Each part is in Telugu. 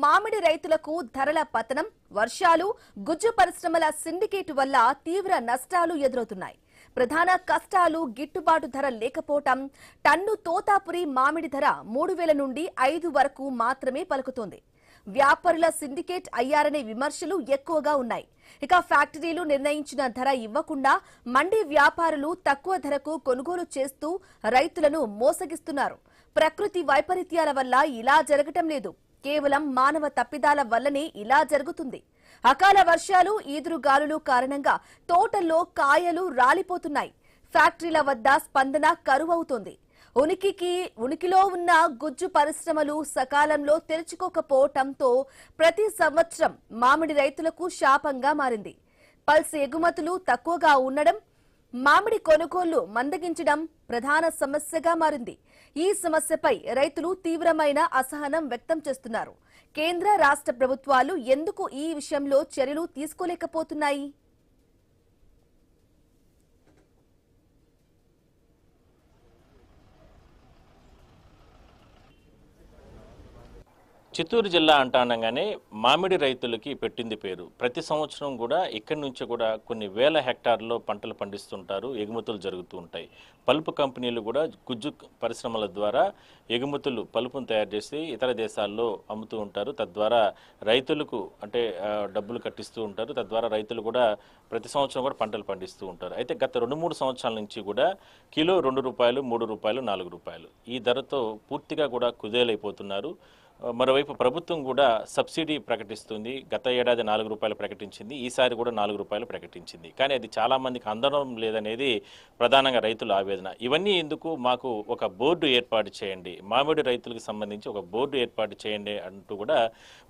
మామిడి రైతులకు ధరల పతనం, వర్షాలు, గుజ్జు పరిశ్రమల సిండికేట్ వల్ల తీవ్ర నష్టాలు ఎదురవుతున్నాయి. ప్రధాన కష్టాలు గిట్టుబాటు ధర లేకపోవటం. టన్ను తోతాపురి మామిడి ధర 3,000 నుండి 5 వరకు మాత్రమే పలుకుతోంది. వ్యాపారుల సిండికేట్ అయ్యారనే విమర్శలు ఎక్కువగా ఉన్నాయి. ఇక ఫ్యాక్టరీలు నిర్ణయించిన ధర ఇవ్వకుండా మండీ వ్యాపారులు తక్కువ ధరకు కొనుగోలు చేస్తూ రైతులను మోసగిస్తున్నారు. ప్రకృతి వైపరీత్యాల వల్ల ఇలా జరగటం లేదు. కేవలం మానవ తప్పిదాల వల్లనే ఇలా జరుగుతుంది. అకాల వర్షాలు, ఈదురుగాలులు కారణంగా తోటల్లో కాయలు రాలిపోతున్నాయి. ఫ్యాక్టరీల వద్ద స్పందన కరువవుతోంది. ఉనికిలో ఉన్న గుజ్జు పరిశ్రమలు సకాలంలో తెరుచుకోకపోవటంతో ప్రతి సంవత్సరం మామిడి రైతులకు శాపంగా మారింది. పల్స్ ఎగుమతులు తక్కువగా ఉండడం, మామిడి కొనుగోళ్లు మందగించడం ప్రధాన సమస్యగా మారింది. ఈ సమస్యపై రైతులు తీవ్రమైన అసహనం వ్యక్తం చేస్తున్నారు. కేంద్ర, రాష్ట్ర ప్రభుత్వాలు ఎందుకు ఈ విషయంలో చర్యలు తీసుకోలేకపోతున్నాయి? చిత్తూరు జిల్లా అంటానగానే మామిడి రైతులకి పెట్టింది పేరు. ప్రతి సంవత్సరం కూడా ఇక్కడి నుంచి కూడా కొన్ని వేల హెక్టార్లో పంటలు పండిస్తుంటారు, ఎగుమతులు జరుగుతూ ఉంటాయి. పల్పు కంపెనీలు కూడా గుజ్జు పరిశ్రమల ద్వారా ఎగుమతులు పల్పును తయారు చేసి ఇతర దేశాల్లో అమ్ముతూ ఉంటారు. తద్వారా రైతులకు డబ్బులు కట్టిస్తూ ఉంటారు. తద్వారా రైతులు కూడా ప్రతి సంవత్సరం కూడా పంటలు పండిస్తూ ఉంటారు. అయితే గత 2-3 సంవత్సరాల నుంచి కూడా కిలో ₹2, ₹3, ₹4 ఈ ధరతో పూర్తిగా కూడా కుదేలైపోతున్నారు. మరోవైపు ప్రభుత్వం కూడా సబ్సిడీ ప్రకటిస్తుంది. గత ఏడాది ₹4 ప్రకటించింది, ఈసారి కూడా ₹4 ప్రకటించింది. కానీ అది చాలామందికి అందడం లేదనేది ప్రధానంగా రైతుల ఆవేదన. ఇవన్నీ ఎందుకు, మాకు ఒక బోర్డు ఏర్పాటు చేయండి, మామిడి రైతులకు సంబంధించి ఒక బోర్డు ఏర్పాటు చేయండి అంటూ కూడా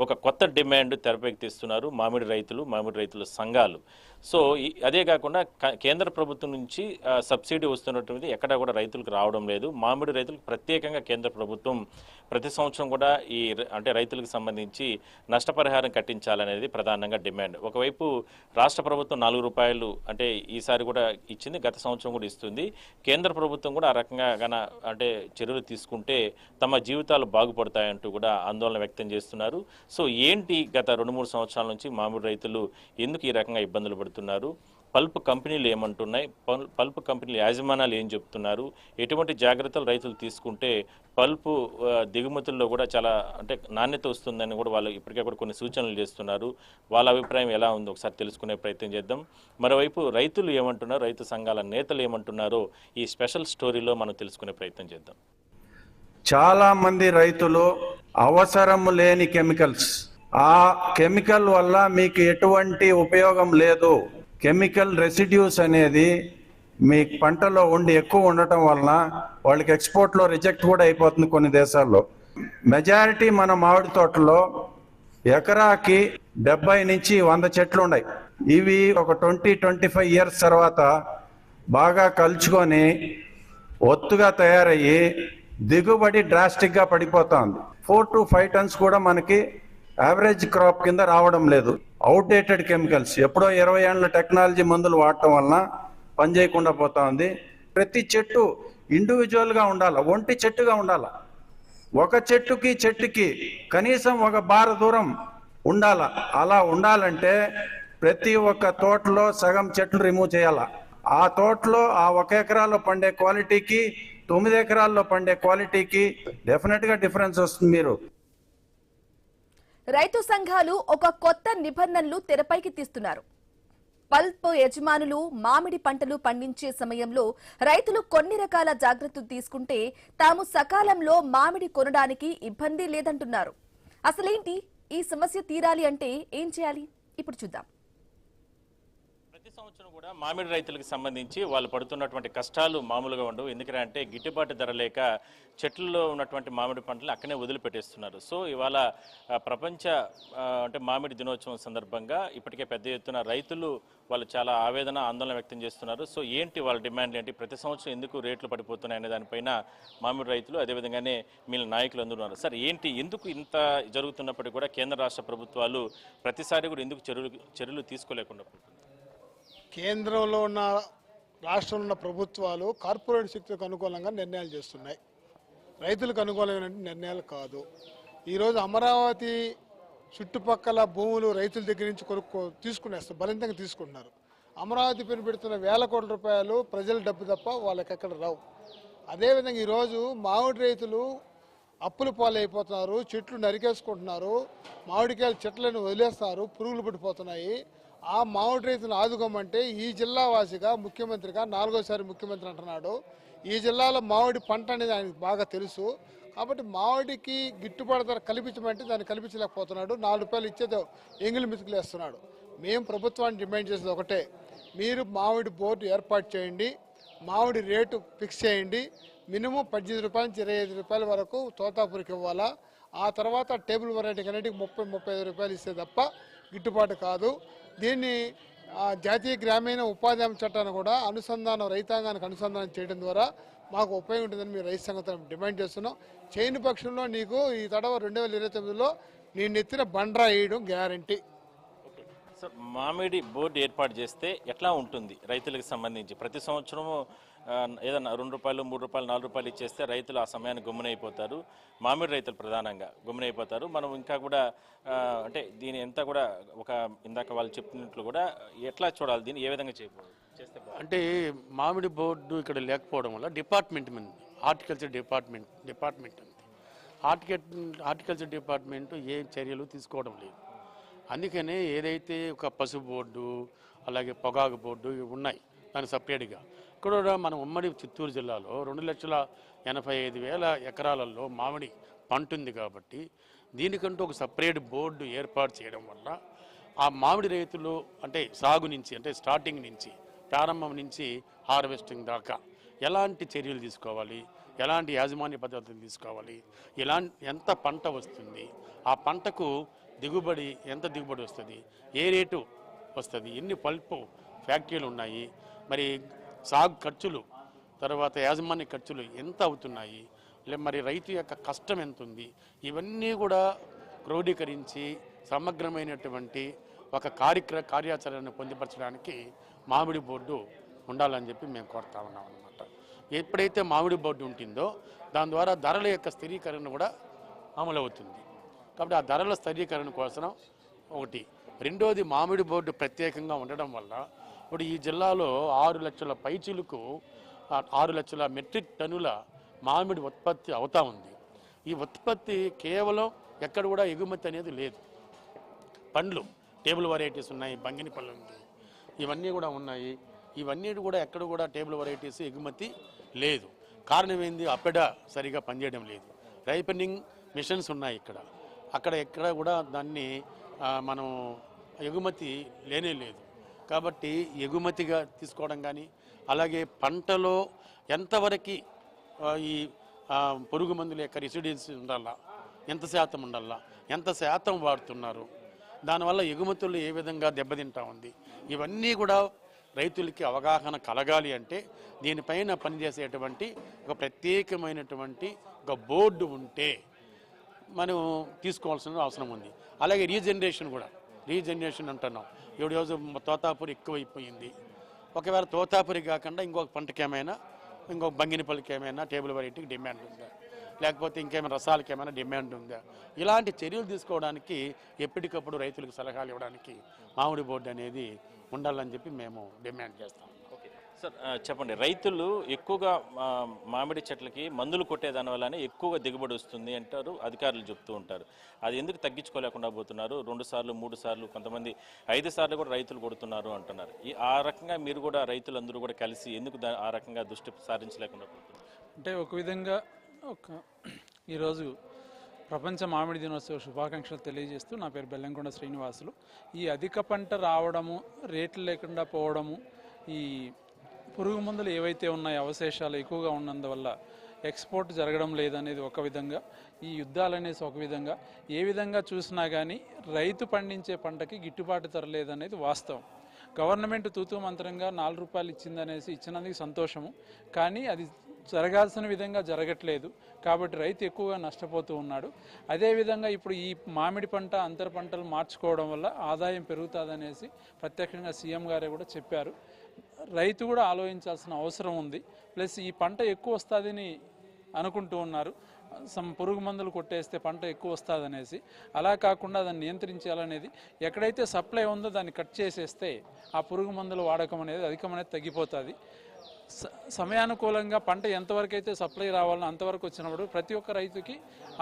ఒక కొత్త డిమాండ్ తెరపైకిస్తున్నారు మామిడి రైతుల సంఘాలు. సో అదే కాకుండా కేంద్ర ప్రభుత్వం నుంచి సబ్సిడీ వస్తున్నటువంటిది ఎక్కడా కూడా రైతులకు రావడం లేదు. మామిడి రైతులకు ప్రత్యేకంగా కేంద్ర ప్రభుత్వం ప్రతి సంవత్సరం కూడా రైతులకు సంబంధించి నష్టపరిహారం కట్టించాలనేది ప్రధానంగా డిమాండ్. ఒకవైపు రాష్ట్ర ప్రభుత్వం ₹4 ఈసారి కూడా ఇచ్చింది, గత సంవత్సరం కూడా ఇస్తుంది. కేంద్ర ప్రభుత్వం కూడా ఆ రకంగా చర్యలు తీసుకుంటే తమ జీవితాలు బాగుపడతాయంటూ కూడా ఆందోళన వ్యక్తం చేస్తున్నారు. సో ఏంటి గత 2-3 సంవత్సరాల నుంచి మామిడి రైతులు ఎందుకు ఈ రకంగా ఇబ్బందులు పడుతున్నారు? పల్ప్ కంపెనీలు ఏమంటున్నాయి? పల్ప్ కంపెనీల యాజమాన్యాలు ఏం చెప్తున్నారు? ఎటువంటి జాగ్రత్తలు రైతులు తీసుకుంటే పల్పు దిగుమతుల్లో కూడా చాలా నాణ్యత వస్తుందని కూడా వాళ్ళు ఇప్పటికే కూడా కొన్ని సూచనలు చేస్తున్నారు. వాళ్ళ అభిప్రాయం ఎలా ఉందో ఒకసారి తెలుసుకునే ప్రయత్నం చేద్దాం. మరోవైపు రైతులు ఏమంటున్నారు, రైతు సంఘాల నేతలు ఏమంటున్నారో ఈ స్పెషల్ స్టోరీలో మనం తెలుసుకునే ప్రయత్నం చేద్దాం. చాలా మంది రైతులు అవసరం లేని కెమికల్స్, ఆ కెమికల్ వల్ల మీకు ఎటువంటి ఉపయోగం లేదు, కెమికల్ రెసిడ్యూస్ అనేది మీ పంటలో ఎక్కువ ఉండటం వలన వాళ్ళకి ఎక్స్పోర్ట్లో రిజెక్ట్ కూడా అయిపోతుంది కొన్ని దేశాల్లో. మెజారిటీ మన మామిడి తోటలో ఎకరాకి 70 నుంచి 100 చెట్లు ఉన్నాయి. ఇవి ఒక 20-25 ఇయర్స్ తర్వాత బాగా కలుచుకొని ఒత్తుగా తయారయ్యి దిగుబడి డ్రాస్టిక్గా పడిపోతుంది. 4 to 5 టన్స్ కూడా మనకి యావరేజ్ క్రాప్ కింద రావడం లేదు. అవుట్డేటెడ్ కెమికల్స్, ఎప్పుడో 20 ఏళ్ళ టెక్నాలజీ మందులు వాడటం వలన పనిచేయకుండా పోతా ఉంది. ప్రతి చెట్టు ఇండివిజువల్గా ఉండాలి, ఒంటి చెట్టుగా ఉండాలి. ఒక చెట్టుకి కనీసం 1 బార్ దూరం ఉండాల. అలా ఉండాలంటే ప్రతి ఒక్క తోటలో సగం చెట్లు రిమూవ్ చేయాల. ఆ తోటలో ఆ 1 ఎకరాలో పండే క్వాలిటీకి 9 ఎకరాల్లో పండే క్వాలిటీకి డెఫినెట్గా డిఫరెన్స్ వస్తుంది. మీరు రైతు సంఘాలు ఒక కొత్త నిబంధనలు తెరపైకి తీస్తున్నారు. పల్ప్ యజమానులు మామిడి పంటలు పండించే సమయంలో రైతులు కొన్ని రకాల జాగ్రత్తలు తీసుకుంటే తాము సకాలంలో మామిడి కొనడానికి ఇబ్బంది లేదంటున్నారు. అసలేంటి ఈ సమస్య తీరాలి అంటే ఏం చేయాలి? ఇప్పుడు చూద్దాం. ప్రతి సంవత్సరం కూడా మామిడి రైతులకు సంబంధించి వాళ్ళు పడుతున్నటువంటి కష్టాలు మామూలుగా ఉండవు. ఎందుకంటే గిట్టుబాటు ధర లేక చెట్లలో ఉన్నటువంటి మామిడి పంటలు అక్కడే వదిలిపెట్టేస్తున్నారు. సో ఇవాళ ప్రపంచ మామిడి దినోత్సవం సందర్భంగా ఇప్పటికే పెద్ద ఎత్తున రైతులు వాళ్ళు చాలా ఆందోళన వ్యక్తం చేస్తున్నారు. సో ఏంటి వాళ్ళ డిమాండ్లు ఏంటి, ప్రతి సంవత్సరం ఎందుకు రేట్లు పడిపోతున్నాయి అనే దానిపైన మామిడి రైతులు అదేవిధంగానే వీళ్ళ నాయకులు అందున్నారు. సార్ ఏంటి, ఎందుకు ఇంత జరుగుతున్నప్పటికీ కూడా కేంద్ర రాష్ట్ర ప్రభుత్వాలు ప్రతిసారి కూడా ఎందుకు చర్యలు తీసుకోలేకుండా? కేంద్రంలో ఉన్న రాష్ట్రంలో ఉన్న ప్రభుత్వాలు కార్పొరేట్ శక్తికి అనుకూలంగా నిర్ణయాలు చేస్తున్నాయి, రైతులకు అనుకూలమైన నిర్ణయాలు కాదు. ఈరోజు అమరావతి చుట్టుపక్కల భూములు రైతుల దగ్గర నుంచి తీసుకునేస్తారు, బలవంతంగా తీసుకుంటున్నారు. అమరావతి పేరు పెడుతున్న వేల కోట్ల రూపాయలు ప్రజల డబ్బు తప్ప వాళ్ళకి ఎక్కడ రావు. అదేవిధంగా ఈరోజు మామిడి రైతులు అప్పుల పాలైపోతున్నారు, చెట్లు నరికేసుకుంటున్నారు, మామిడికాయల చెట్లను వదిలేస్తున్నారు, పురుగులు పడిపోతున్నాయి. ఆ మామిడి రైతులను ఆదుకోమంటే ఈ జిల్లా వాసిగా ముఖ్యమంత్రిగా 4వ సారి ముఖ్యమంత్రి అంటున్నాడు. ఈ జిల్లాలో మామిడి పంట అనేది ఆయనకు బాగా తెలుసు. కాబట్టి మామిడికి గిట్టుబాటు ధర కల్పించమంటే దాన్ని కల్పించలేకపోతున్నాడు. 4 రూపాయలు ఇచ్చేదో ఎంగిలి మితుకులు వేస్తున్నాడు. మేము ప్రభుత్వాన్ని డిమాండ్ చేసేది ఒకటే, మీరు మామిడి బోర్డు ఏర్పాటు చేయండి, మామిడి రేటు ఫిక్స్ చేయండి. మినిమం 18 రూపాయల నుంచి 25 రూపాయల వరకు తోతాపురికి ఇవ్వాలా. ఆ తర్వాత టేబుల్ వెరైటీ కన్నిటికి 30-35 రూపాయలు ఇస్తే తప్ప గిట్టుబాటు కాదు. దీన్ని జాతీయ గ్రామీణ ఉపాధి హామీ చట్టాన్ని కూడా రైతాంగానికి అనుసంధానం చేయడం ద్వారా మాకు ఉపయోగం ఉంటుందని మీరు రైతు సంఘం డిమాండ్ చేస్తున్నాం. చేయని పక్షంలో నీకు ఈ తడవ 2029లో నీ నెత్తిన బండ్రా వేయడం గ్యారంటీ. సార్, మామిడి బోర్డు ఏర్పాటు చేస్తే ఎట్లా ఉంటుంది రైతులకు సంబంధించి? ప్రతి సంవత్సరము ఏదన్నా 2 రూపాయలు 3 రూపాయలు 4 రూపాయలు ఇచ్చేస్తే రైతులు ఆ సమయాన్ని గమ్మునైపోతారు. మామిడి రైతులు ప్రధానంగా గమ్మునైపోతారు. మనం ఇంకా కూడా అంటే దీని ఎంత కూడా ఒక ఇందాక వాళ్ళు చెప్పినట్లు కూడా ఎట్లా చూడాలి, దీన్ని ఏ విధంగా చేస్తే అంటే మామిడి బోర్డు ఇక్కడ లేకపోవడం వల్ల డిపార్ట్మెంట్ మీద హార్టికల్చర్ డిపార్ట్మెంట్ ఉంది. హార్టికల్చర్ డిపార్ట్మెంట్ ఏ చర్యలు తీసుకోవడం లేదు. అందుకనే ఏదైతే ఒక పసుపు బోర్డు అలాగే పొగాకు బోర్డు ఇవి ఉన్నాయి దానికి సపరేట్గా ఇక్కడ కూడా మన ఉమ్మడి చిత్తూరు జిల్లాలో 2,85,000 ఎకరాలలో మామిడి పంట ఉంది. కాబట్టి దీనికంటూ ఒక సపరేట్ బోర్డు ఏర్పాటు చేయడం వల్ల ఆ మామిడి రైతులు అంటే సాగు నుంచి అంటే స్టార్టింగ్ నుంచి ప్రారంభం నుంచి హార్వెస్టింగ్ దాకా ఎలాంటి చర్యలు తీసుకోవాలి, ఎలాంటి యాజమాన్య పద్ధతులు తీసుకోవాలి, ఎంత పంట వస్తుంది, ఆ పంటకు దిగుబడి ఎంత దిగుబడి వస్తుంది, ఏ రేటు వస్తుంది, ఎన్ని పల్పు ఫ్యాక్టరీలు ఉన్నాయి, మరి సాగు ఖర్చులు తర్వాత యాజమాన్య ఖర్చులు ఎంత అవుతున్నాయి, మరి రైతు యొక్క కష్టం ఎంత ఉంది, ఇవన్నీ కూడా క్రోడీకరించి సమగ్రమైనటువంటి ఒక కార్యాచరణను పొందుపరచడానికి మామిడి బోర్డు ఉండాలని చెప్పి మేము కోరుతా ఉన్నాం అన్నమాట. ఎప్పుడైతే మామిడి బోర్డు ఉంటుందో దాని ద్వారా ధరల యొక్క స్థిరీకరణ కూడా అమలవుతుంది. కాబట్టి ఆ ధరల స్థిరీకరణ కోసం ఒకటి. రెండోది, మామిడి బోర్డు ప్రత్యేకంగా ఉండడం వల్ల ఇప్పుడు ఈ జిల్లాలో 6 లక్షల పైచిలకు 6 లక్షల మెట్రిక్ టన్నుల మామిడి ఉత్పత్తి అవుతా ఉంది. ఈ ఉత్పత్తి కేవలం ఎక్కడ కూడా ఎగుమతి అనేది లేదు. పండ్లు టేబుల్ వెరైటీస్ ఉన్నాయి, బంగిని పళ్ళు ఉంది, ఇవన్నీ కూడా ఉన్నాయి. ఇవన్నీ కూడా ఎక్కడ కూడా టేబుల్ వెరైటీస్ ఎగుమతి లేదు. కారణం ఏంది? అప్పెడ సరిగా పనిచేయడం లేదు. రైపనింగ్ మిషన్స్ ఉన్నాయి అక్కడ ఎక్కడ కూడా దాన్ని మనం ఎగుమతి లేనే లేదు. కాబట్టి ఎగుమతిగా తీసుకోవడం కానీ అలాగే పంటలో ఎంతవరకు ఈ పురుగు మందుల యొక్క రెసిడ్యూస్ ఉండాలా, ఎంత శాతం ఉండాలా, ఎంత శాతం వాడుతున్నారు, దానివల్ల ఎగుమతులు ఏ విధంగా దెబ్బతింటా ఉంది, ఇవన్నీ కూడా రైతులకి అవగాహన కలగాలి అంటే దీనిపైన పనిచేసేటువంటి ఒక ప్రత్యేకమైనటువంటి ఒక బోర్డు ఉంటే మనం తీసుకోవాల్సిన అవసరం ఉంది. అలాగే రీజనరేషన్ అంటున్నాం. ఈ రోజు తోతాపురి ఎక్కువైపోయింది. ఒకవేళ తోతాపురి కాకుండా ఇంకొక పంటకేమైనా ఇంకొక బంగినపల్లికి ఏమైనా టేబుల్ వెరైటీకి డిమాండ్ ఉందా, లేకపోతే ఇంకేమైనా రసాలకి ఏమైనా డిమాండ్ ఉందా, ఇలాంటి చర్యలు తీసుకోవడానికి ఎప్పటికప్పుడు రైతులకు సలహాలు ఇవ్వడానికి మామిడి బోర్డు అనేది ఉండాలని చెప్పి మేము డిమాండ్ చేస్తాం. సార్, చెప్పండి, రైతులు ఎక్కువగా మామిడి చెట్లకి మందులు కొట్టేదాని వల్లనే ఎక్కువగా దిగుబడి వస్తుంది అంటారు, అధికారులు చెప్తూ ఉంటారు. అది ఎందుకు తగ్గించుకోలేకుండా పోతున్నారు? 2 సార్లు 3 సార్లు కొంతమంది 5 సార్లు కూడా రైతులు కొడుతున్నారు అంటున్నారు. ఆ రకంగా మీరు కూడా రైతులందరూ కూడా కలిసి ఎందుకు ఆ రకంగా దృష్టి సారించలేకుండా పోతున్నారు? అంటే ఒక విధంగా ఈరోజు ప్రపంచ మామిడి దినోత్సవ శుభాకాంక్షలు తెలియజేస్తూ, నా పేరు బెల్లంకొండ శ్రీనివాసులు. ఈ అధిక పంట రావడము, రేట్లు లేకుండా పోవడము, ఈ పురుగు మందులు ఏవైతే ఉన్నాయో అవశేషాలు ఎక్కువగా ఉన్నందువల్ల ఎక్స్పోర్ట్ జరగడం లేదనేది ఒక విధంగా, ఈ యుద్ధాలు అనేసి ఒక విధంగా, ఏ విధంగా చూసినా కానీ రైతు పండించే పంటకి గిట్టుబాటు ధర లేదనేది వాస్తవం. గవర్నమెంట్ తూతూ మంత్రంగా 4 రూపాయలు ఇచ్చినందుకు సంతోషము, కానీ అది జరగాల్సిన విధంగా జరగట్లేదు. కాబట్టి రైతు ఎక్కువగా నష్టపోతూ ఉన్నాడు. అదేవిధంగా ఇప్పుడు ఈ మామిడి పంట అంతర పంటలు మార్చుకోవడం వల్ల ఆదాయం పెరుగుతుందనేసి ప్రత్యక్షంగా సీఎం గారే కూడా చెప్పారు. రైతు కూడా ఆలోచించాల్సిన అవసరం ఉంది. ప్లస్ ఈ పంట ఎక్కువ వస్తుందని అనుకుంటూ ఉన్నారు. పురుగు మందులు కొట్టేస్తే పంట ఎక్కువ వస్తుంది అనేసి. అలా కాకుండా దాన్ని నియంత్రించాలనేది, ఎక్కడైతే సప్లై ఉందో దాన్ని కట్ చేసేస్తే ఆ పురుగు మందుల వాడకం అనేది అధికమనేది తగ్గిపోతుంది. సమయానుకూలంగా పంట ఎంతవరకు అయితే సప్లై రావాలో అంతవరకు వచ్చినప్పుడు ప్రతి ఒక్క రైతుకి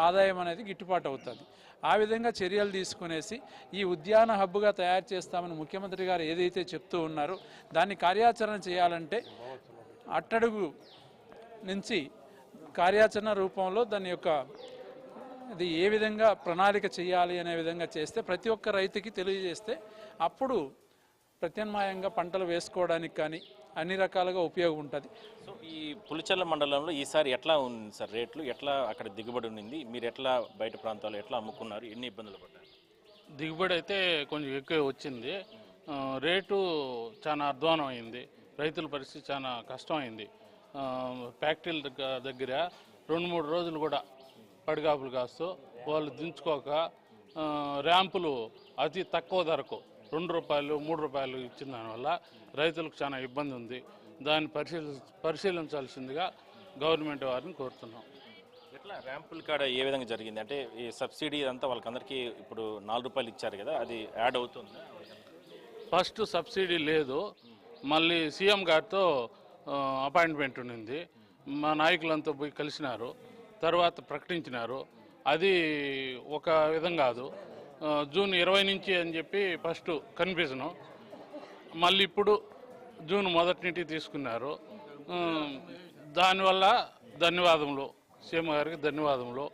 ఆదాయం అనేది గిట్టుబాటు అవుతుంది. ఆ విధంగా చర్యలు తీసుకునేసి ఈ ఉద్యాన హబ్బుగా తయారు చేస్తామని ముఖ్యమంత్రి గారు ఏదైతే చెప్తూ ఉన్నారో దాన్ని కార్యాచరణ చేయాలంటే అట్టడుగు నుంచి కార్యాచరణ రూపంలో దాని యొక్క ఇది ఏ విధంగా ప్రణాళిక చేయాలి అనే విధంగా చేస్తే ప్రతి ఒక్క రైతుకి తెలియజేస్తే అప్పుడు ప్రత్యామ్నాయంగా పంటలు వేసుకోవడానికి కానీ అన్ని రకాలుగా ఉపయోగం ఉంటుంది. సో ఈ పులిచెర్ల మండలంలో ఈసారి ఎట్లా ఉంది సార్ రేట్లు, ఎట్లా అక్కడ దిగుబడి ఉంది, మీరు ఎట్లా బయట ప్రాంతాల్లో ఎట్లా అమ్ముకున్నారు, ఎన్ని ఇబ్బందులు పడ్డారు? దిగుబడి అయితే కొంచెం ఎక్కువ వచ్చింది. రేటు చాలా అధ్వానం అయింది. రైతుల పరిస్థితి చాలా కష్టమైంది. ఫ్యాక్టరీల దగ్గర 2-3 రోజులు కూడా పడిగాపులు కాస్తూ వాళ్ళు దించుకోక ర్యాంపులు అతి తక్కువ ధరకు ₹2-3 ఇచ్చిన దానివల్ల రైతులకు చాలా ఇబ్బంది ఉంది. దాన్ని పరిశీలించాల్సిందిగా గవర్నమెంట్ వారిని కోరుతున్నాం. ఎట్లా ర్యాంపుల కాడ ఏ విధంగా జరిగింది అంటే ఈ సబ్సిడీ అంతా వాళ్ళకందరికీ ఇప్పుడు ₹4 ఇచ్చారు కదా, అది యాడ్ అవుతుంది? ఫస్ట్ సబ్సిడీ లేదు, మళ్ళీ సీఎం గారితో అపాయింట్మెంట్ ఉన్నింది. మా నాయకులంతా పోయి కలిసినారు, తర్వాత ప్రకటించినారు. అది ఒక విధం కాదు. జూన్ 20 నుంచి అని చెప్పి ఫస్ట్ కన్ఫ్యూజను, మళ్ళీ ఇప్పుడు జూన్ 1 నుంచి తీసుకున్నారు. దానివల్ల ధన్యవాదములు సీఎం గారికి, ధన్యవాదములు.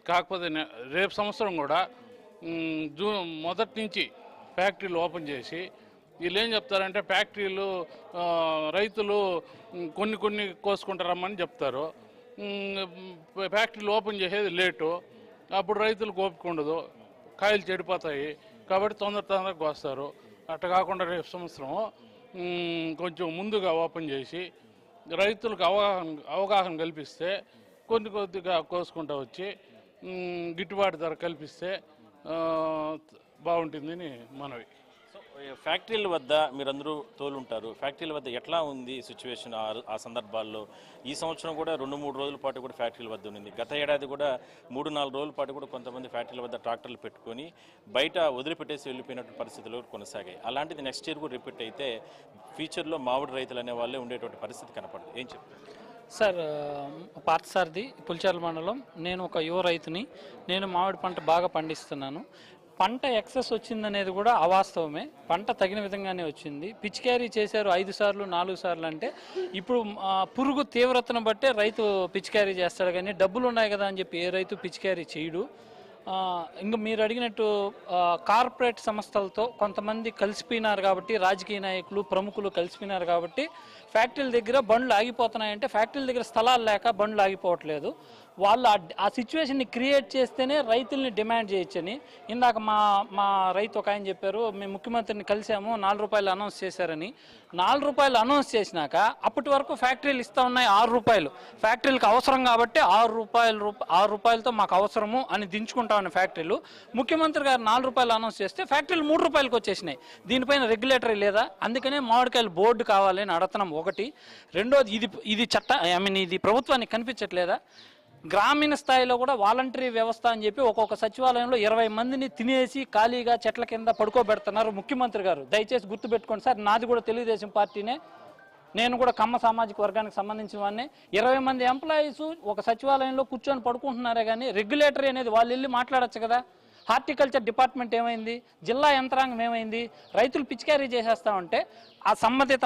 కాకపోతే రేపు సంవత్సరం కూడా జూన్ 1 నుంచి ఫ్యాక్టరీలు ఓపెన్ చేసి, వీళ్ళు ఏం చెప్తారంటే ఫ్యాక్టరీలు రైతులు కొన్ని కోసుకుంటారమ్మని చెప్తారు. ఫ్యాక్టరీలు ఓపెన్ చేసేది లేటు, అప్పుడు రైతులకు ఓపిక ఉండదు, కాయలు చెడిపోతాయి. కాబట్టి తొందరగా కోస్తారు. అట్లా కాకుండా రేపు సంవత్సరం కొంచెం ముందుగా ఓపెన్ చేసి రైతులకు అవగాహన కల్పిస్తే కొద్దిగా కోసుకుంటూ వచ్చి గిట్టుబాటు ధర కల్పిస్తే బాగుంటుందని మనవి. ఫ్యాక్టరీల వద్ద మీరందరూ తోలుంటారు, ఫ్యాక్టరీల వద్ద ఎట్లా ఉంది సిచ్యువేషన్ ఆ సందర్భాల్లో? ఈ సంవత్సరం కూడా 2-3 రోజుల పాటు కూడా ఫ్యాక్టరీల వద్ద ఉంది. గత ఏడాది కూడా 3-4 రోజుల పాటు కూడా కొంతమంది ఫ్యాక్టరీల వద్ద ట్రాక్టర్లు పెట్టుకొని బయట వదిలిపెట్టేసి వెళ్ళిపోయినటువంటి పరిస్థితులు కొనసాగాయి. అలాంటిది నెక్స్ట్ ఇయర్ కూడా రిపీట్ అయితే ఫ్యూచర్లో మామిడి రైతులు అనే వాళ్ళే ఉండేటువంటి పరిస్థితి కనపడదు. ఏం చెప్తారు సార్? పార్థసారథి, పులిచెర్ల మండలం. నేను ఒక యువ రైతుని. నేను మామిడి పంట బాగా పండిస్తున్నాను. పంట ఎక్సెస్ వచ్చిందనేది కూడా అవాస్తవమే. పంట తగిన విధంగానే వచ్చింది. పిచికారీ చేశారు 5 సార్లు 4 సార్లు అంటే ఇప్పుడు పురుగు తీవ్రతను బట్టే రైతు పిచికారీ చేస్తాడు, కానీ డబ్బులు ఉన్నాయి కదా అని చెప్పి ఏ రైతు పిచికారీ చేయడు. ఇంకా మీరు అడిగినట్టు కార్పొరేట్ సంస్థలతో కొంతమంది కలిసిపోయినారు కాబట్టి, రాజకీయ నాయకులు ప్రముఖులు కలిసిపోయినారు కాబట్టి ఫ్యాక్టరీల దగ్గర బండ్లు ఆగిపోతున్నాయంటే ఫ్యాక్టరీల దగ్గర స్థలాలు లేక బండ్లు ఆగిపోవట్లేదు. వాళ్ళు ఆ సిచ్యువేషన్ని క్రియేట్ చేస్తేనే రైతుల్ని డిమాండ్ చేయొచ్చని. ఇందాక మా రైతు ఒక ఆయన చెప్పారు, మేము ముఖ్యమంత్రిని కలిసాము, ₹4 అనౌన్స్ చేశారని. ₹4 అనౌన్స్ చేసినాక అప్పటి వరకు ఫ్యాక్టరీలు ఇస్తూ ఉన్నాయి ₹6. ఫ్యాక్టరీలకు అవసరం కాబట్టి ₹6తో మాకు అవసరము అని దించుకుంటామని ఫ్యాక్టరీలు. ముఖ్యమంత్రి గారు ₹4 అనౌన్స్ చేస్తే ఫ్యాక్టరీలు ₹3కి వచ్చేసినాయి. దీనిపైన రెగ్యులేటరీ లేదా? అందుకనే మామిడికాయలు బోర్డు కావాలని అడుగుతున్నాం. ఒకటి. రెండోది, ఇది ఇది ప్రభుత్వానికి కనిపించట్లేదా? గ్రామీణ స్థాయిలో కూడా వాలంటరీ వ్యవస్థ అని చెప్పి ఒక్కొక్క సచివాలయంలో 20 మందిని తినేసి ఖాళీగా చెట్ల కింద పడుకోబెడుతున్నారు ముఖ్యమంత్రి గారు. దయచేసి గుర్తుపెట్టుకోండి సార్, నాది కూడా తెలుగుదేశం పార్టీనే, నేను కూడా కమ్మ సామాజిక వర్గానికి సంబంధించిన వాడిని. 20 మంది ఎంప్లాయీస్ ఒక సచివాలయంలో కూర్చొని పడుకుంటున్నారే కానీ రెగ్యులేటరీ అనేది వాళ్ళు వెళ్ళి మాట్లాడచ్చు కదా. హార్టికల్చర్ డిపార్ట్మెంట్ ఏమైంది? జిల్లా యంత్రాంగం ఏమైంది? రైతులు పిచికారీ చేసేస్తామంటే ఆ సంబంధిత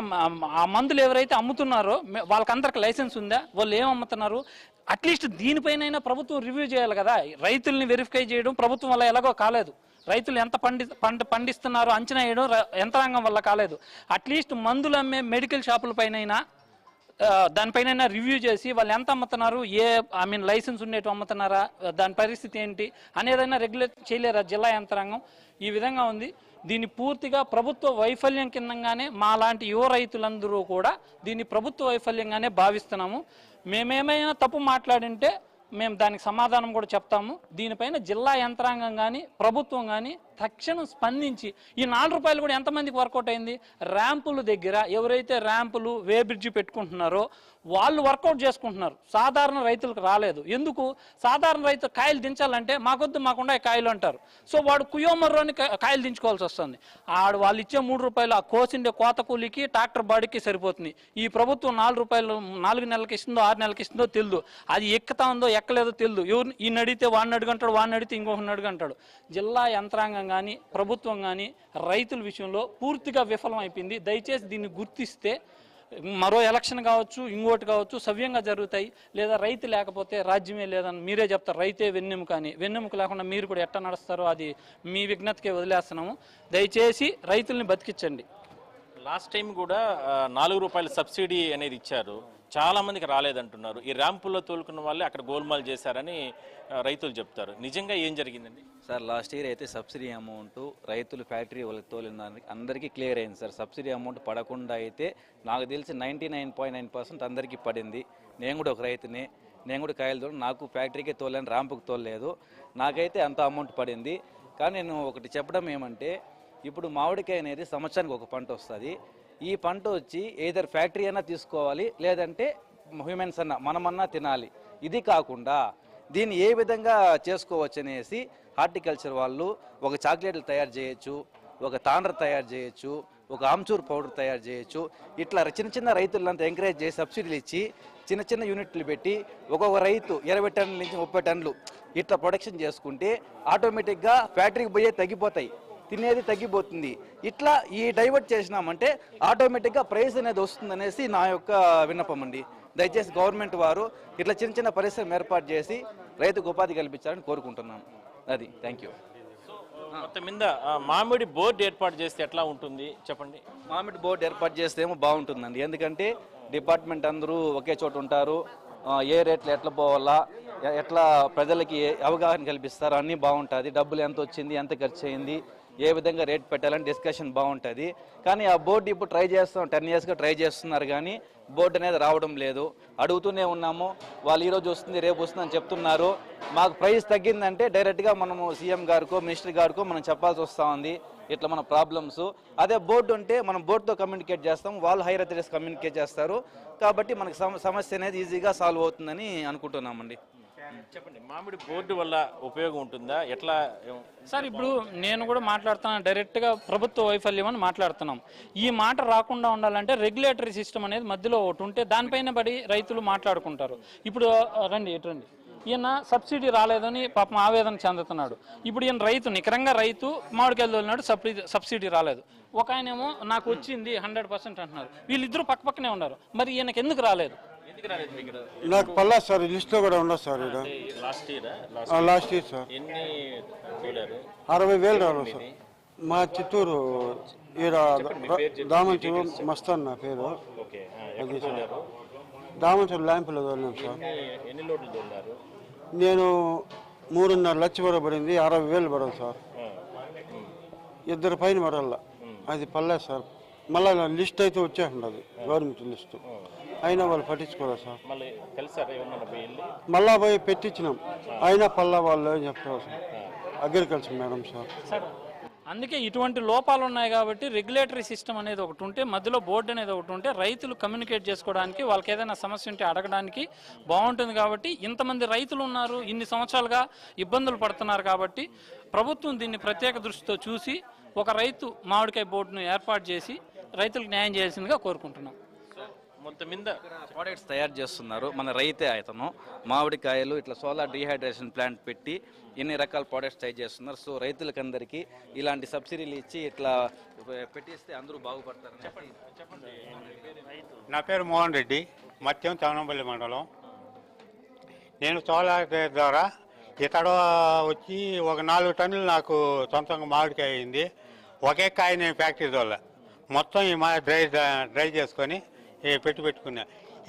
ఆ మందులు ఎవరైతే అమ్ముతున్నారో వాళ్ళకందరికి లైసెన్స్ ఉందా? వాళ్ళు ఏం అమ్ముతున్నారు? అట్లీస్ట్ దీనిపైన ప్రభుత్వం రివ్యూ చేయాలి కదా. రైతుల్ని వెరిఫై చేయడం ప్రభుత్వం వల్ల ఎలాగో కాలేదు. రైతులు ఎంత పండిస్తున్నారో అంచనా వేయడం యంత్రాంగం వల్ల కాలేదు. అట్లీస్ట్ మందులు అమ్మే మెడికల్ షాపుల పైన దానిపైన రివ్యూ చేసి వాళ్ళు ఎంత అమ్ముతున్నారు, లైసెన్స్ ఉండేటి అమ్ముతున్నారా, దాని పరిస్థితి ఏంటి అనేదైనా రెగ్యులేట్ చేయలేరా జిల్లా యంత్రాంగం? ఈ విధంగా ఉంది. దీన్ని పూర్తిగా ప్రభుత్వ వైఫల్యం కిందంగానే మా లాంటి యువ రైతులందరూ కూడా దీన్ని ప్రభుత్వ వైఫల్యంగానే భావిస్తున్నాము. మేమేమైనా తప్పు మాట్లాడింటే మేము దానికి సమాధానం కూడా చెప్తాము. దీనిపైన జిల్లా యంత్రాంగం కానీ ప్రభుత్వం కానీ తక్షణం స్పందించి ఈ ₹4 కూడా ఎంతమందికి వర్కౌట్ అయింది? ర్యాంపుల దగ్గర ఎవరైతే ర్యాంపులు వే బ్రిడ్జి పెట్టుకుంటున్నారో వాళ్ళు వర్కౌట్ చేసుకుంటున్నారు, సాధారణ రైతులకు రాలేదు. ఎందుకు? సాధారణ రైతు కాయలు దించాలంటే మాకొద్దు మాకుండా కాయలు అంటారు. సో వాడు కుయోమర్రోని కాయలు దించుకోవాల్సి వస్తుంది. వాళ్ళు ఇచ్చే 3 రూపాయలు ఆ కోసిండే కోత కూలికి ట్రాక్టర్ బాడీకి సరిపోతుంది. ఈ ప్రభుత్వం 4 రూపాయలు 4 నెలలకి ఇస్తుందో 6 నెలలకి ఇస్తుందో తెలియదు. అది ఎక్కుతా ఉందో ఎక్కలేదో తెలియదు. ఎవరు ఈయన అడిగితే వాడిని అడుగంటాడు, వాడిని అడిగితే ఇంకొకరిని అడుగంటాడు. జిల్లా యంత్రాంగం కానీ ప్రభుత్వం కానీ రైతుల విషయంలో పూర్తిగా విఫలం అయిపోయింది. దయచేసి దీన్ని గుర్తిస్తే మరో ఎలక్షన్ కావచ్చు, ఇంకోటి కావచ్చు, సవ్యంగా జరుగుతాయి. లేదా రైతు లేకపోతే రాజ్యమే లేదని మీరే చెప్తారు. రైతే వెన్నెముక అని. వెన్నెముక లేకుండా మీరు కూడా ఎట్లా నడుస్తారో అది మీ విజ్ఞతకే వదిలేస్తున్నాము. దయచేసి రైతుల్ని బతికించండి. లాస్ట్ టైం కూడా 4 రూపాయల సబ్సిడీ అనేది ఇచ్చారు, చాలా మందికి రాలేదంటున్నారు. ఈ ర్యాంపుల్లో తోలుకున్న వాళ్ళే అక్కడ గోల్మాల్ చేశారని రైతులు చెప్తారు. నిజంగా ఏం జరిగిందండి? సార్ లాస్ట్ ఇయర్ అయితే సబ్సిడీ అమౌంట్ రైతులు ఫ్యాక్టరీ వాళ్ళకి తోలిన అందరికీ క్లియర్ అయింది సార్. సబ్సిడీ అమౌంట్ పడకుండా అయితే నాకు తెలిసి 99.9% అందరికీ పడింది. నేను కూడా ఒక రైతుని, నేను కూడా కాయలు తోలి నాకు ఫ్యాక్టరీకే తోలేను, ర్యాంపుకి తోలలేదు. నాకైతే అంత అమౌంట్ పడింది. కానీ నేను ఒకటి చెప్పడం ఏమంటే, ఇప్పుడు మామిడికాయ అనేది సంవత్సరానికి ఒక పంట వస్తుంది. ఈ పంట వచ్చి ఏదర్ ఫ్యాక్టరీ అయినా తీసుకోవాలి, లేదంటే హ్యూమన్స్ అన్నా మనమన్నా తినాలి. ఇది కాకుండా దీన్ని ఏ విధంగా చేసుకోవచ్చు అనేసి హార్టికల్చర్ వాళ్ళు ఒక చాక్లెట్లు తయారు చేయొచ్చు, ఒక తాండ్ర తయారు చేయొచ్చు, ఒక ఆమ్చూర్ పౌడర్ తయారు చేయొచ్చు. ఇట్లా చిన్న చిన్న రైతులంతా ఎంకరేజ్ చేసి సబ్సిడీలు ఇచ్చి చిన్న చిన్న యూనిట్లు పెట్టి ఒక్కొక్క రైతు 20 టన్నుల నుంచి 30 టన్నులు ఇట్లా ప్రొడక్షన్ చేసుకుంటే ఆటోమేటిక్గా ఫ్యాక్టరీకి పోయే తగ్గిపోతాయి, తినేది తగ్గిపోతుంది. ఇట్లా ఈ డైవర్ట్ చేసినామంటే ఆటోమేటిక్గా ప్రైస్ అనేది వస్తుందనేసి నా యొక్క విన్నపం అండి. దయచేసి గవర్నమెంట్ వారు ఇట్లా చిన్న చిన్న పరిశ్రమ ఏర్పాటు చేసి రైతుకు ఉపాధి కల్పించాలని కోరుకుంటున్నాను. అది థ్యాంక్ యూ. మొత్తం మీద మామిడి బోర్డు ఏర్పాటు చేస్తే ఎట్లా ఉంటుంది చెప్పండి? మామిడి బోర్డు ఏర్పాటు చేస్తే ఏమో బాగుంటుందండి. ఎందుకంటే డిపార్ట్మెంట్ అందరూ ఒకే చోట ఉంటారు. ఏ రేట్లు ఎట్లా పోవాలా, ఎట్లా ప్రజలకి అవగాహన కల్పిస్తారు, అన్నీ బాగుంటుంది. డబ్బులు ఎంత వచ్చింది, ఎంత ఖర్చు అయింది, ఏ విధంగా రేట్ పెట్టాలని డిస్కషన్ బాగుంటుంది. కానీ ఆ బోర్డు ఇప్పుడు ట్రై చేస్తాం, 10 yearsగా ట్రై చేస్తున్నారు. కానీ బోర్డు అనేది రావడం లేదు. అడుగుతూనే ఉన్నాము, వాళ్ళు ఈరోజు వస్తుంది రేపు వస్తుంది అని చెప్తున్నారు. మాకు ప్రైస్ తగ్గిందంటే డైరెక్ట్గా మనము సీఎం గారికో మినిస్టర్ గారికో మనం చెప్పాల్సి వస్తూ ఉంది ఇట్లా మన ప్రాబ్లమ్స్. అదే బోర్డు ఉంటే మనం బోర్డుతో కమ్యూనికేట్ చేస్తాం, వాళ్ళు హైర్ అథారిటీస్ కమ్యూనికేట్ చేస్తారు. కాబట్టి మనకి సమస్య అనేది ఈజీగా సాల్వ్ అవుతుందని అనుకుంటున్నామండి. చెప్పండి, మామిడి బోర్డు వల్ల ఉపయోగం ఉంటుందా ఎట్లా? సార్ ఇప్పుడు నేను కూడా మాట్లాడుతున్నాను, డైరెక్ట్గా ప్రభుత్వ వైఫల్యం అని మాట్లాడుతున్నాం. ఈ మాట రాకుండా ఉండాలంటే రెగ్యులేటరీ సిస్టమ్ అనేది మధ్యలో ఒకటి ఉంటే దానిపైన పడి రైతులు మాట్లాడుకుంటారు. ఇప్పుడు రండి ఇటు రండి, ఈయన సబ్సిడీ రాలేదని పాపం ఆవేదన చెందుతున్నాడు. ఇప్పుడు ఈయన రైతు, నికరంగా రైతు, మామిడికాయలు తోలినాడు, సబ్సిడీ రాలేదు. ఒక ఆయనేమో నాకు వచ్చింది 100% అంటున్నారు. వీళ్ళిద్దరూ పక్కపక్కనే ఉన్నారు. మరి ఈయనకి ఎందుకు రాలేదు? నాకు పల్లా సార్, లిస్ట్లో కూడా ఉండదు సార్. లాస్ట్ ఇయర్ సార్ ఎన్ని తోలారు? 60,000 రావాలి సార్. మా చిత్తూరు దామంచూరు మస్తాన్ నా పేరు. అది సార్ దామంచూరు ల్యాంపులో తోలినాం సార్. ఎన్ని లోడ్లు తోలారు? నేను 3.5 లక్షలు వరకు పడింది, 60,000 పడదు సార్. 2 పైన పడాల. అది పల్లె సార్. మళ్ళీ లిస్ట్ అయితే వచ్చేసింది, గవర్నమెంట్ లిస్టు. అయినా వాళ్ళు పట్టించుకోలేదు సార్. మళ్ళా పోయి పెట్టించినాం, అయినా పల్లా వాళ్ళు చెప్తారు సార్. Agriculture madam sir. అందుకే ఇటువంటి లోపాలు ఉన్నాయి కాబట్టి రెగ్యులేటరీ సిస్టమ్ అనేది ఒకటి ఉంటే, మధ్యలో బోర్డు అనేది ఒకటి ఉంటే రైతులు కమ్యూనికేట్ చేసుకోవడానికి, వాళ్ళకి ఏదైనా సమస్య ఉంటే అడగడానికి బాగుంటుంది. కాబట్టి ఇంతమంది రైతులు ఉన్నారు, ఇన్ని సంవత్సరాలుగా ఇబ్బందులు పడుతున్నారు. కాబట్టి ప్రభుత్వం దీన్ని ప్రత్యేక దృష్టితో చూసి ఒక రైతు మామిడికాయ బోర్డును ఏర్పాటు చేసి రైతులకు న్యాయం చేయాల్సిందిగా కోరుకుంటున్నాం. మొత్తం మీద ప్రోడక్ట్స్ తయారు చేస్తున్నారు మన రైతే. అతను మామిడికాయలు ఇట్లా సోలార్ డీహైడ్రేషన్ ప్లాంట్ పెట్టి ఎన్ని రకాల ప్రోడక్ట్స్ తయారు చేస్తున్నారు. సో రైతులకందరికీ ఇలాంటి సబ్సిడీలు ఇచ్చి ఇట్లా పెట్టిస్తే అందరూ బాగుపడతారు. నా పేరు మోహన్ రెడ్డి, మత్యం చవనంపల్లి మండలం. నేను సోలార్ ద్వారా ఇతడు వచ్చి ఒక 4 టన్నులు నాకు సొంతంగా మామిడికాయ అయింది. ఒకే కాయ నేను ఫ్యాక్టరీ ద్వారా మొత్తం ఈ మా డ్రై చేసుకొని పెట్టుకున్నా.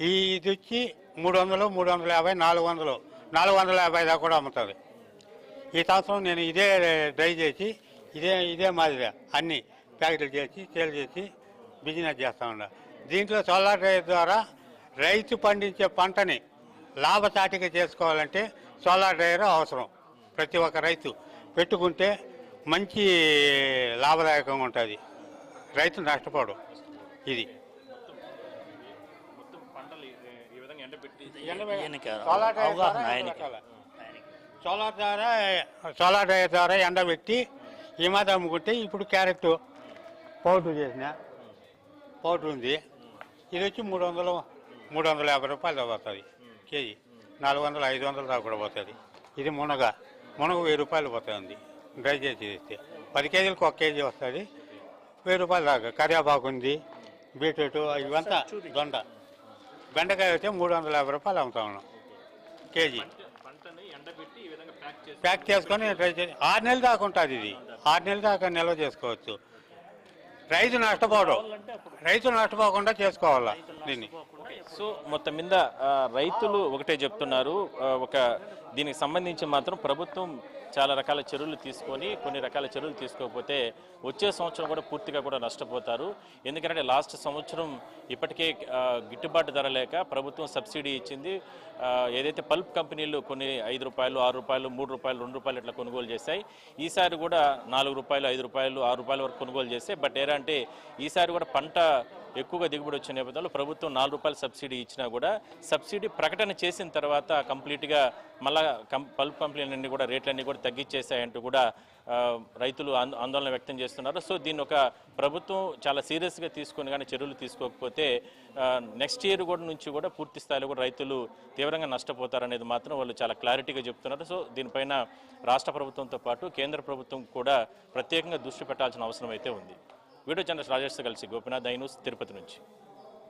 ఇది వచ్చి 300, 350, 450 దాకా కూడా అమ్ముతుంది. ఈ సంవత్సరం నేను ఇదే డ్రై చేసి ఇదే మాదిరిగా అన్ని ప్యాకెట్లు చేసి సేల్ చేసి బిజినెస్ చేస్తూ ఉన్నా. దీంట్లో సోలార్ డ్రై ద్వారా రైతు పండించే పంటని లాభసాటిగా చేసుకోవాలంటే సోలార్ డ్రైయర్ అవసరం. ప్రతి ఒక్క రైతు పెట్టుకుంటే మంచి లాభదాయకంగా ఉంటుంది, రైతు నష్టపోవడం. ఇది సోలార్ డ్రై ద్వారా ఎండబెట్టి ఈ మాది అమ్ముకుంటే ఇప్పుడు క్యారెట్ పౌడర్ చేసిన పౌడర్ ఉంది. ఇది వచ్చి 350 రూపాయలు పోతుంది కేజీ. 400, 500 దాకా కూడా పోతుంది. ఇది మునగ 1000 రూపాయలు పోతుంది డ్రై చేసి ఇస్తే. 10 కేజీలకు 1 కేజీ వస్తుంది, 1000 రూపాయలు దాకా. కరివేపాకు ఉంది, బీట్రూట్, ఇవంతా దొండ. బెండకాయ అయితే 350 రూపాయలు అమ్ముతా ఉన్నాం కేజీ. ప్యాక్ చేసుకొని డ్రై చేసి 6 నెలలు దాకా ఉంటుంది. ఇది 6 నెలల దాకా నిల్వ చేసుకోవచ్చు. రైతు నష్టపోకుండా చేసుకోవాలా దీన్ని. సో మొత్తం మీద రైతులు ఒకటే చెప్తున్నారు, దీనికి సంబంధించి మాత్రం ప్రభుత్వం చాలా రకాల చర్యలు తీసుకొని కొన్ని రకాల చర్యలు తీసుకోకపోతే వచ్చే సంవత్సరం కూడా పూర్తిగా కూడా నష్టపోతారు. ఎందుకంటే లాస్ట్ సంవత్సరం ఇప్పటికే గిట్టుబాటు ధర లేక ప్రభుత్వం సబ్సిడీ ఇచ్చింది. ఏదైతే పల్ప్ కంపెనీలు కొన్ని 5 రూపాయలు, 6 రూపాయలు, 3 రూపాయలు, 2 రూపాయలు ఇట్లా కొనుగోలు చేశాయి. ఈసారి కూడా 4 రూపాయలు, 5 రూపాయలు, 6 రూపాయల వరకు కొనుగోలు చేస్తాయి. బట్ ఏంటంటే ఈసారి కూడా పంట ఎక్కువగా దిగుబడి వచ్చే నేపథ్యంలో ప్రభుత్వం 4 రూపాయలు సబ్సిడీ ఇచ్చినా కూడా సబ్సిడీ ప్రకటన చేసిన తర్వాత కంప్లీట్గా మళ్ళా పల్ప్ కంపెనీలన్నీ కూడా రేట్లన్నీ కూడా తగ్గించేశాయంటూ కూడా రైతులు ఆందోళన వ్యక్తం చేస్తున్నారు. సో దీన్ని ఒక ప్రభుత్వం చాలా సీరియస్గా తీసుకొని కానీ చర్యలు తీసుకోకపోతే నెక్స్ట్ ఇయర్ కూడా నుంచి కూడా పూర్తి స్థాయిలో కూడా రైతులు తీవ్రంగా నష్టపోతారనేది మాత్రం వాళ్ళు చాలా క్లారిటీగా చెప్తున్నారు. సో దీనిపైన రాష్ట్ర ప్రభుత్వంతో పాటు కేంద్ర ప్రభుత్వం కూడా ప్రత్యేకంగా దృష్టి పెట్టాల్సిన అవసరం అయితే ఉంది. వీడియో జర్నలిస్ట్ రాజేష్తో కలిసి గోపినాథ్, ఐ న్యూస్, తిరుపతి నుంచి.